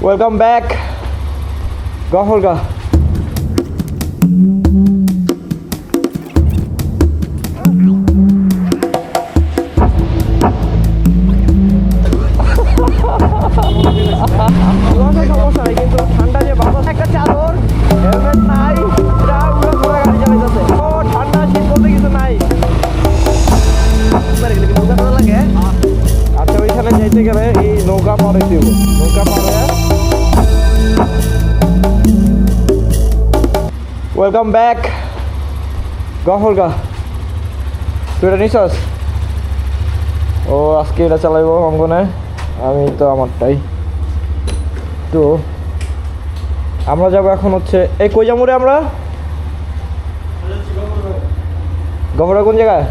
Welcome back, Gafurga. সমস্যা নেই, কিন্তু ঠান্ডা যে বাতাস, একটা চাদর, হেলমেট নাই, এটা উড়ে ঘোরা গাড়ি চালাইতেছে। ও ঠান্ডা শীত বলতে কিছু নাই। আচ্ছা, ওইখানে যাইতে গেলে এই নৌকা পার হইতে হবে। নৌকা পার হয়ে ওয়েলকাম ব্যাক গফরগা। তুই এটা নিছস? ও আজকে এটা চালাইব অঙ্গনে, আমি তো আমারটাই। তো আমরা যাবো এখন হচ্ছে এই কই যাবো রে আমরা? গফরগা কোন জায়গায়?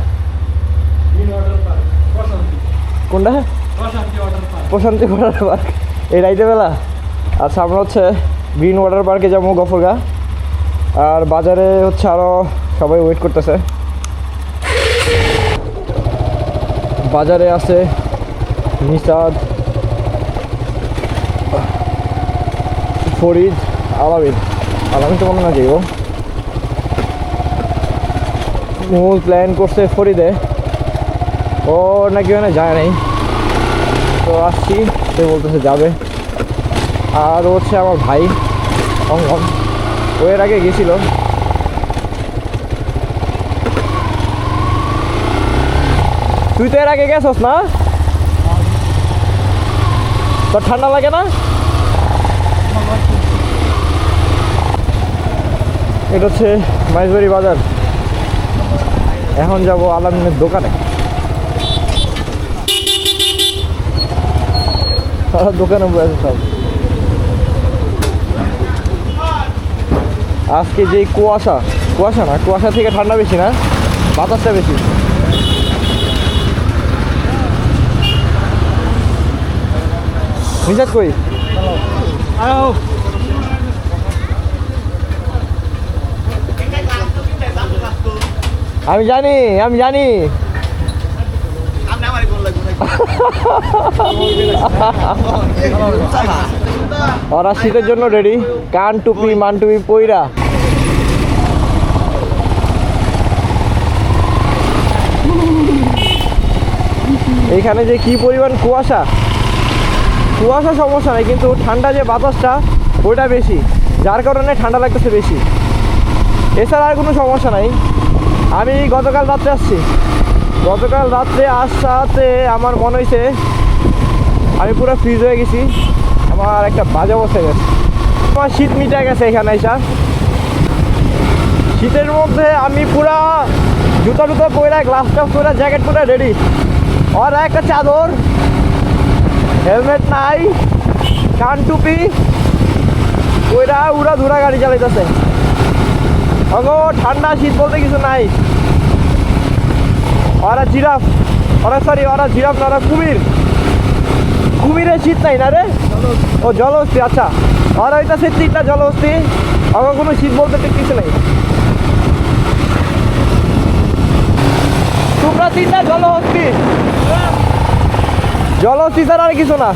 কোনটা? প্রশান্তি ওয়াটার পার্ক। এই রাইতে বেলা? আচ্ছা, আমরা হচ্ছে গ্রিন ওয়াটার পার্কে যাবো গফরগা। আর বাজারে হচ্ছে আরও সবাই ওয়েট করতেছে। বাজারে আছে নিসাদ, ফরিদ, আলামিন তো মনে না যাইব। মূল প্ল্যান করছে ফরিদে, ও নাকি ওখানে যায় নাই, তো আসছি, সে বলতেছে যাবে। আর হচ্ছে আমার ভাই অঙ্গন, ও এর আগে গেছিল। তুই তো এর আগে গেছস না? তোর ঠান্ডা লাগে না? এটা হচ্ছে মাইজবাড়ি বাজার। এখন যাব আলামিনের দোকানে। দোকানে বসে সব। আজকে যে কুয়াশা না, কুয়াশা থেকে ঠান্ডা বেশি না, বাতাসটা বেশি। নিষেধ কই? আমি জানি ওরা শীতের জন্য রেডি, কান টুপি মান টুপি পইরা। এইখানে যে কি পরিমাণ কুয়াশা সমস্যা নেই, কিন্তু ঠান্ডা যে বাতাসটা ওইটা বেশি, যার কারণে ঠান্ডা লাগতেছে বেশি। এছাড়া আর কোনো সমস্যা নাই। আমি গতকাল রাত্রে আসছি, গতকাল রাত্রে আসাতে আমার মনে হয়েছে আমি পুরো ফ্রিজ হয়ে গেছি। আমার একটা বাজে অবস্থা গেছে, আমার শীত মিটে গেছে এখানে এসা। শীতের মধ্যে আমি পুরা জুতা পরে, গ্লাস টাস পরে, জ্যাকেট পরে রেডি। আর একটা চাদর, হেলমেট নাই, কান টুপি, ওইটা উড়া ধুরা গাড়ি চালাইতেছে। ঠান্ডা শীত বলতে কিছু নাই। ওরা জিরাফ না, ওরা কুমিরের শীত নাই না রে, ও জলহস্তি। আচ্ছা, ওরা হইতাছে তিনটা জলহস্তি, আমার কোনো শীত বলতে কিছু নেই। তোমরা তিনটা জলহস্তি ছাড়া আর কিছু না।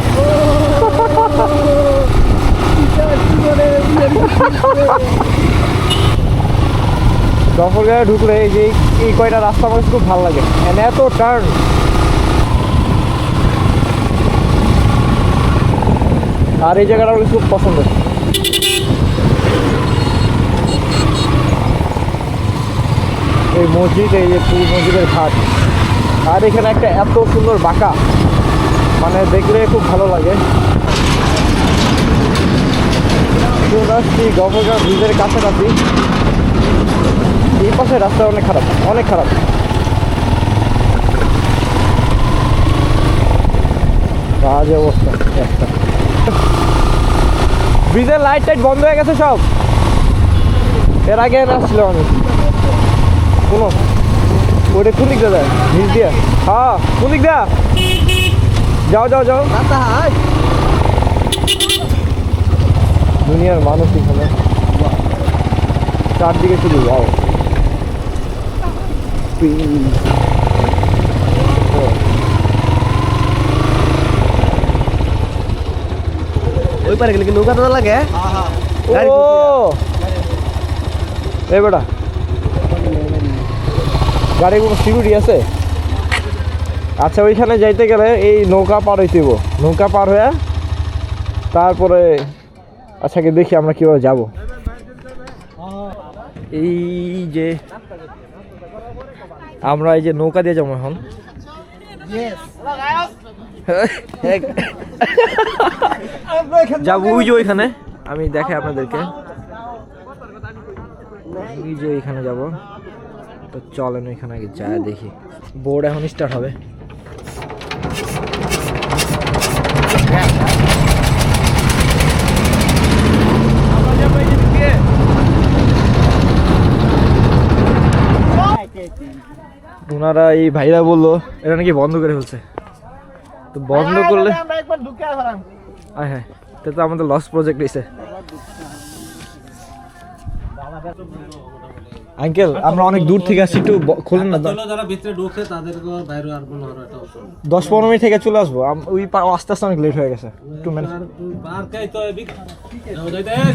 গফরগাঁয়ে ঢুকলে এই যে এই কয়টা রাস্তা আমার খুব ভালো লাগে, এত টার্ন। আর এই জায়গাটা আমার খুব পছন্দ। এই মসজিদ, এই যে মসজিদের ঘাট, আর এখানে একটা এত সুন্দর বাঁকা, মানে দেখলে খুব ভালো লাগে। গফরগাঁ ব্রিজের কাছাকাছি। এই পাশে রাস্তা অনেক খারাপ। বাজে অবস্থা একটা। ব্রিজের লাইট টাইট বন্ধ হয়ে গেছে সব। এর আগে আসছিল আমি কোনো, ওটা কোন দিক যায়? নিচ দিয়া? হ্যাঁ, কোন দিক দিয়া? যাও দুনিয়ার মানুষ এখানে চারদিকে শুধু যাও। ওই পারে গেলে কি নৌকা তো লাগে ও এই বেটা গাড়ি কোনো সিকিউরিটি আছে? আচ্ছা ওইখানে যাইতে গেলে এই নৌকা পার হইতে হইব, নৌকা পার হয়ে তারপরে আচ্ছা কি দেখি আমরা কীভাবে যাব। এই যে আমরা এই যে নৌকা দিয়ে যাবো এখন। যাবো ওই যে ওইখানে, আমি দেখাই আপনাদেরকে, ওই যে ওইখানে যাবো। তো চলেন ওইখানে আগে যায় দেখি। বোর্ড এখন স্টার্ট হবে। ওনারা এই ভাইরা বললো এটা নাকি বন্ধ করে ফেলছে, তো বন্ধ করলে হ্যাঁ হ্যাঁ তো আমাদের লস প্রজেক্ট হয়েছে। আঙ্কেল আমরা অনেক দূর থেকে আসছি, একটু খুলুন না। যারা ভিতরে ঢুকছে তাদেরকে বাইরে আর কোনো একটা অপশন 10-15 মিনিট থেকে চলে আসবো। ওই আস্তে আস্তে অনেক লেট হয়ে গেছে একটু মানে। আর কাই তো বিক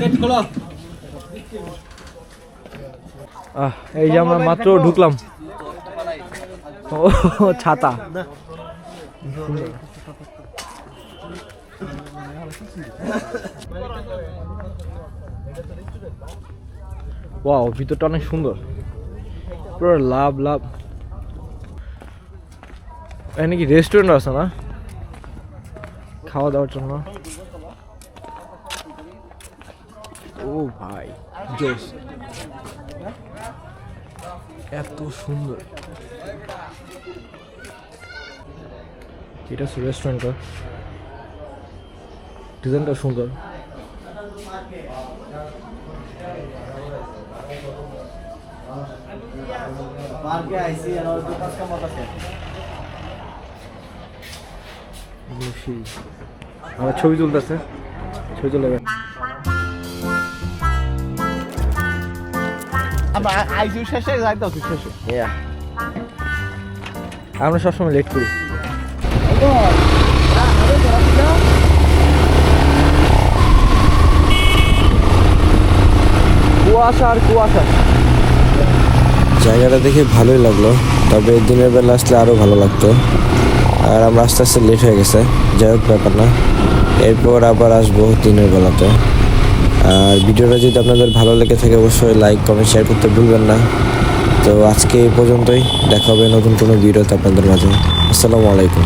গেট খোলো। এই যে আমরা মাত্র ঢুকলাম। ও ছাতা ওয়াও, ভিতরটা অনেক সুন্দর, পুরো লাভ লাভ। এখানে কি রেস্টুরেন্ট আছে না খাওয়া দাওয়ার জন্য? ও ভাই জোস, এত সুন্দর। এটা রেস্টুরেন্টটা, ডিজাইনটা সুন্দর। আমরা ছবি তুলতেছে, ছবি তুলে আমরা সবসময় লেট করি। কুয়াশা আর কুয়াশা। জায়গাটা দেখে ভালোই লাগলো, তবে দিনের বেলা আসলে আরও ভালো লাগতো। আর আমরা আস্তে আস্তে লেট হয়ে গেছে, যাই হোক ব্যাপার না, এরপর আবার আসবো দিনের বেলাতে। আর ভিডিওটা যদি আপনাদের ভালো লেগে থাকে অবশ্যই লাইক কমেন্ট শেয়ার করতে ভুলবেন না। তো আজকে এই পর্যন্তই, দেখা হবে নতুন কোনো ভিডিওতে আপনাদের মাঝে। আসসালামু আলাইকুম।